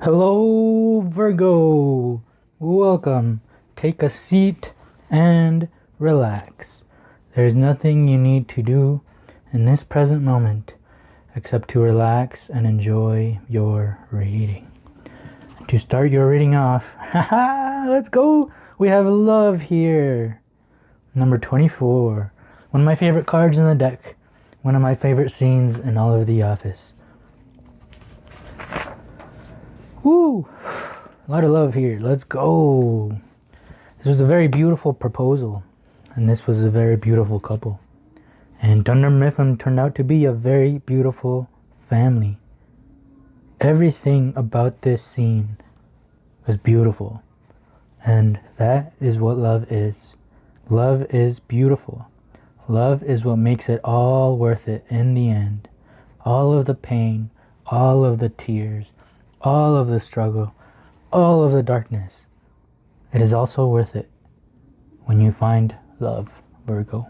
Hello, Virgo. Welcome. Take a seat and relax. There's nothing you need to do in this present moment except to relax and enjoy your reading. To start your reading off, let's go. We have love here. Number 24. One of my favorite cards in the deck. One of my favorite scenes in all of The Office. Woo! A lot of love here. Let's go. This was a very beautiful proposal. And this was a very beautiful couple. And Dunder Mifflin turned out to be a very beautiful family. Everything about this scene was beautiful. And that is what love is. Love is beautiful. Love is what makes it all worth it in the end. All of the pain, all of the tears, all of the struggle, all of the darkness. It is also worth it when you find love, Virgo.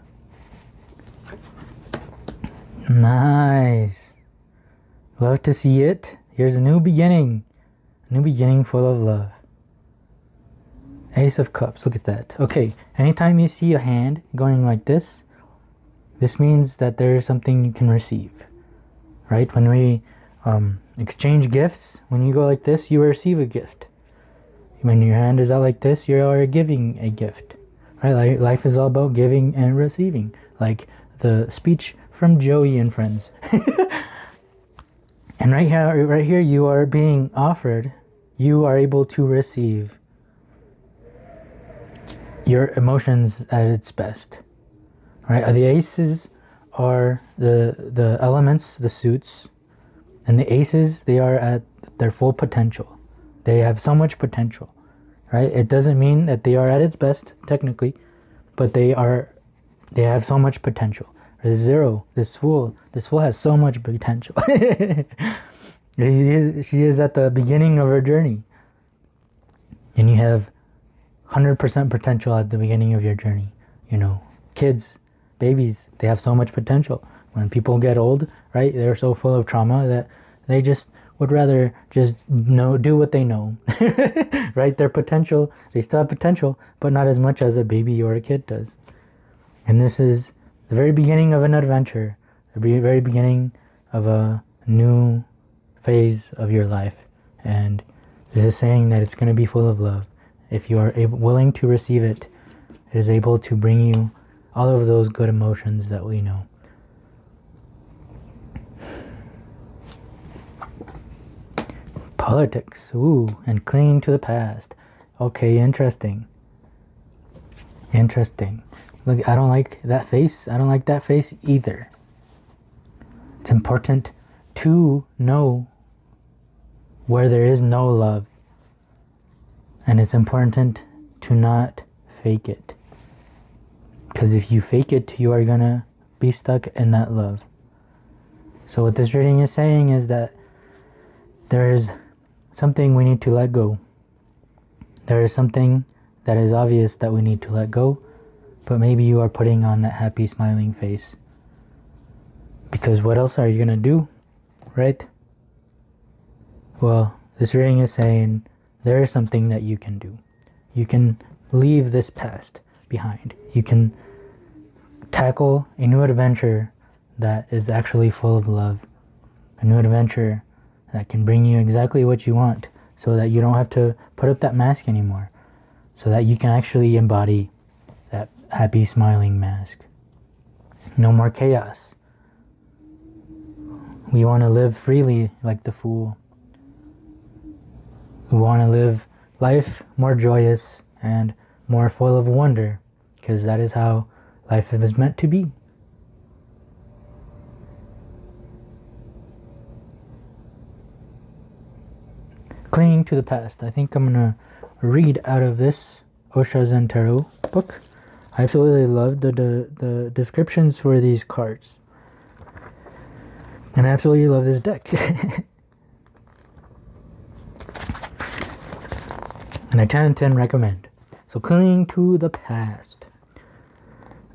Nice. Love to see it. Here's a new beginning. A new beginning full of love. Ace of Cups. Look at that. Okay. Anytime you see a hand going like this means that there is something you can receive. Right? When we exchange gifts, when you go like this, you receive a gift. When your hand is out like this, you are giving a gift. Right? Life is all about giving and receiving. Like the speech from Joey and Friends. And right here, you are being offered. You are able to receive your emotions at its best. Right? The aces are the elements, the suits. And the aces, they are at their full potential. They have so much potential, right? It doesn't mean that they are at its best, technically, but they have so much potential. The zero, this fool has so much potential. She is at the beginning of her journey. And you have 100% potential at the beginning of your journey. You know, kids, babies, they have so much potential. When people get old, right, they're so full of trauma that they just would rather just do what they know. Right? Their potential, they still have potential, but not as much as a baby or a kid does. And this is the very beginning of an adventure, the very beginning of a new phase of your life. And this is saying that it's going to be full of love. If you are willing to receive it, it is able to bring you all of those good emotions that we know. Politics, ooh, and clinging to the past. Okay, interesting. Look, I don't like that face. I don't like that face either. It's important to know where there is no love. And it's important to not fake it. Because if you fake it, you are gonna be stuck in that love. So what this reading is saying is that there is something we need to let go. There is something that is obvious that we need to let go, but maybe you are putting on that happy smiling face. Because what else are you going to do, right? Well, this reading is saying there is something that you can do. You can leave this past behind. You can tackle a new adventure that is actually full of love. A new adventure that can bring you exactly what you want, so that you don't have to put up that mask anymore, so that you can actually embody that happy smiling mask. No more chaos. We want to live freely like the fool. We want to live life more joyous and more full of wonder, because that is how life is meant to be. Clinging to the past. I think I'm going to read out of this OSHO Zen Tarot book. I absolutely love the descriptions for these cards. And I absolutely love this deck. And I 10 and 10 recommend. So clinging to the past.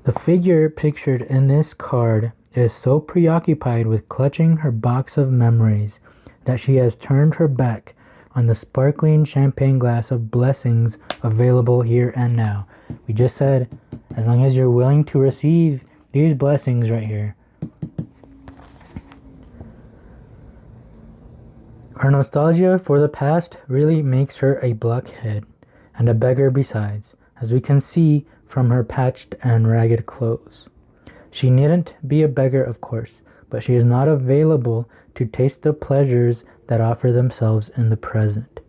The figure pictured in this card is so preoccupied with clutching her box of memories that she has turned her back on the sparkling champagne glass of blessings available here and now. We just said, as long as you're willing to receive these blessings right here. Her nostalgia for the past really makes her a blockhead and a beggar besides, as we can see from her patched and ragged clothes. She needn't be a beggar, of course, but she is not available to taste the pleasures that offer themselves in the present.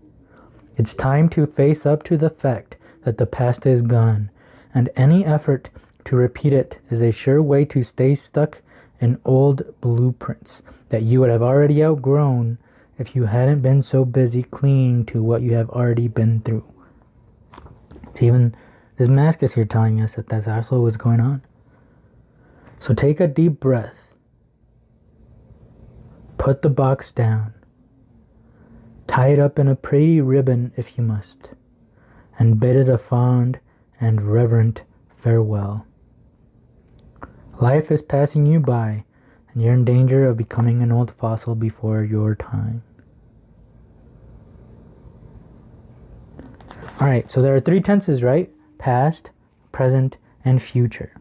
It's time to face up to the fact that the past is gone, and any effort to repeat it is a sure way to stay stuck in old blueprints that you would have already outgrown if you hadn't been so busy clinging to what you have already been through. It's even this mask is here telling us that that's also what's going on. So take a deep breath. Put the box down. Tie it up in a pretty ribbon if you must, and bid it a fond and reverent farewell. Life is passing you by, and you're in danger of becoming an old fossil before your time. Alright, so there are 3 tenses, right? Past, present, and future.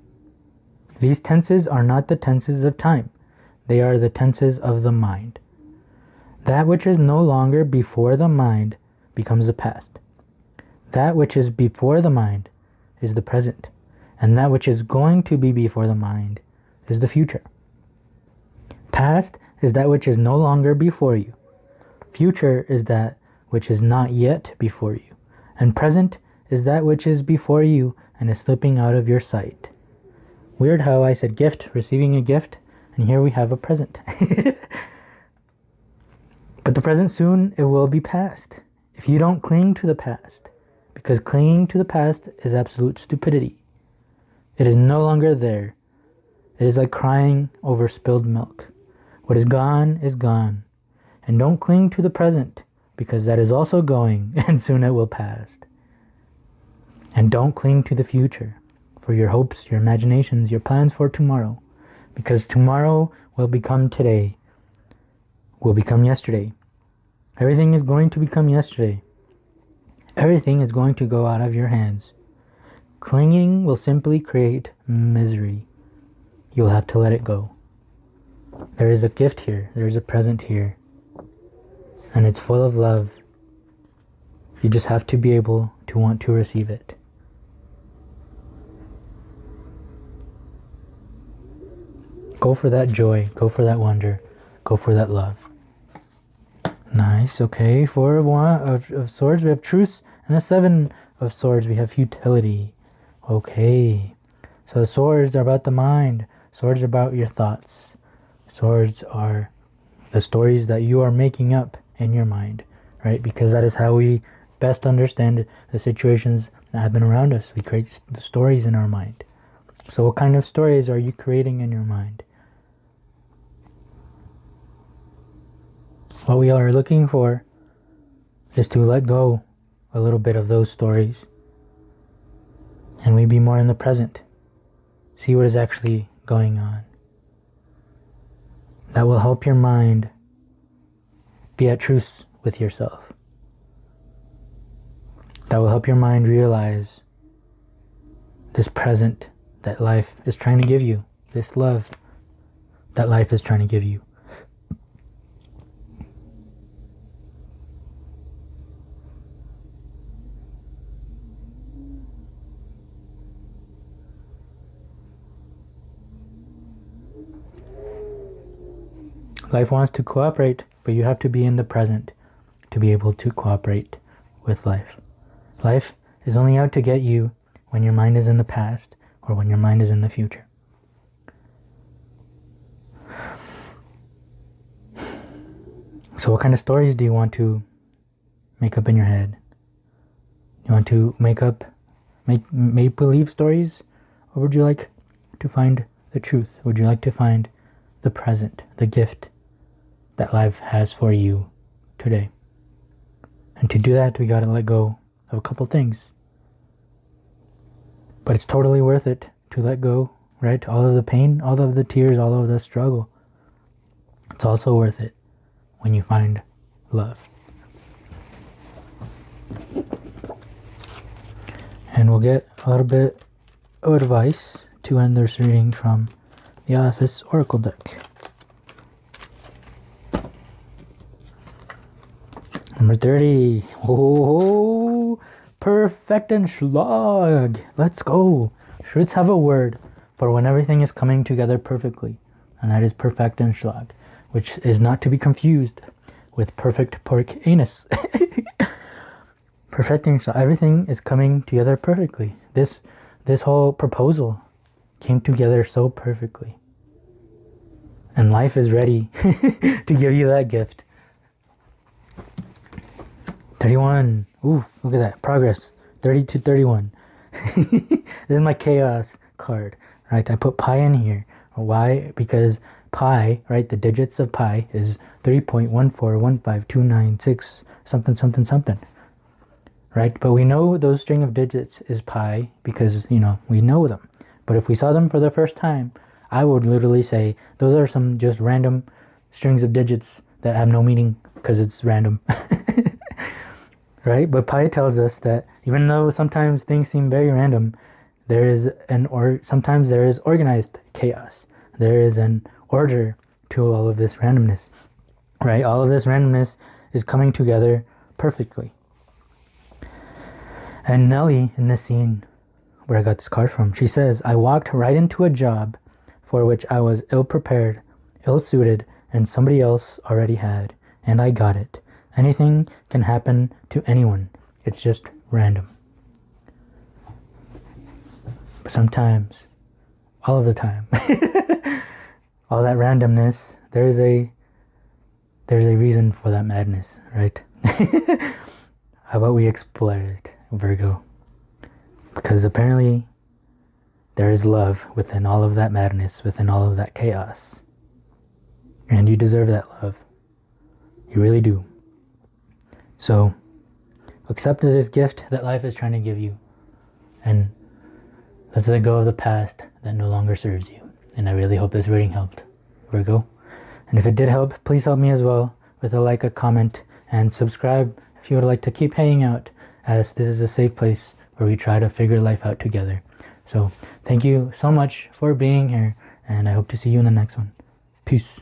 These tenses are not the tenses of time. They are the tenses of the mind. That which is no longer before the mind becomes the past. That which is before the mind is the present. And that which is going to be before the mind is the future. Past is that which is no longer before you. Future is that which is not yet before you. And present is that which is before you and is slipping out of your sight. Weird how I said gift, receiving a gift, and here we have a present. But the present soon, it will be past. If you don't cling to the past, because clinging to the past is absolute stupidity. It is no longer there. It is like crying over spilled milk. What is gone is gone. And don't cling to the present, because that is also going, and soon it will pass. And don't cling to the future, for your hopes, your imaginations, your plans for tomorrow, because tomorrow will become today, will become yesterday. Everything is going to become yesterday. Everything is going to go out of your hands. Clinging will simply create misery. You'll have to let it go. There is a gift here. There is a present here. And it's full of love. You just have to be able to want to receive it. Go for that joy. Go for that wonder. Go for that love. Nice. Okay. 4 of swords. We have truce. And the 7 of swords. We have futility. Okay. So the swords are about the mind. Swords are about your thoughts. Swords are the stories that you are making up in your mind, right? Because that is how we best understand the situations that happen around us. We create the stories in our mind. So what kind of stories are you creating in your mind? What we are looking for is to let go a little bit of those stories and we be more in the present. See what is actually going on. That will help your mind be at truce with yourself. That will help your mind realize this present that life is trying to give you, this love that life is trying to give you. Life wants to cooperate, but you have to be in the present to be able to cooperate with life. Life is only out to get you when your mind is in the past or when your mind is in the future. So what kind of stories do you want to make up in your head? You want to make believe stories? Or would you like to find the truth? Would you like to find the present, the gift that life has for you today? And to do that, we gotta let go of a couple things. But it's totally worth it to let go, right? All of the pain, all of the tears, all of the struggle. It's also worth it when you find love. And we'll get a little bit of advice to end this reading from the Office Oracle deck. Number 30. Oh, perfect and schlag. Let's go. Shruts have a word for when everything is coming together perfectly, and that is perfect and schlag, which is not to be confused with perfect pork anus. Perfecting, so everything is coming together perfectly. This whole proposal came together so perfectly. And life is ready to give you that gift. 31. Oof, look at that. Progress. 30 to 31. This is my chaos card, right? I put pi in here. Why? Because pi, right, the digits of pi is 3.1415296 something something something. Right? But we know those string of digits is pi because, we know them. But if we saw them for the first time, I would literally say those are some just random strings of digits that have no meaning because it's random. Right? But pi tells us that even though sometimes things seem very random, sometimes there is organized chaos. There is an order to all of this randomness. Right? All of this randomness is coming together perfectly. And Nellie, in this scene where I got this card from, she says, I walked right into a job for which I was ill-prepared, ill-suited, and somebody else already had, and I got it. Anything can happen to anyone. It's just random. But sometimes, all of the time, all that randomness, there's a reason for that madness, right? How about we explore it, Virgo? Because apparently there is love within all of that madness, within all of that chaos. And you deserve that love. You really do. So, accept this gift that life is trying to give you. And let's let go of the past that no longer serves you. And I really hope this reading helped, Virgo. And if it did help, please help me as well with a like, a comment, and subscribe if you would like to keep hanging out, as this is a safe place where we try to figure life out together. So, thank you so much for being here, and I hope to see you in the next one. Peace.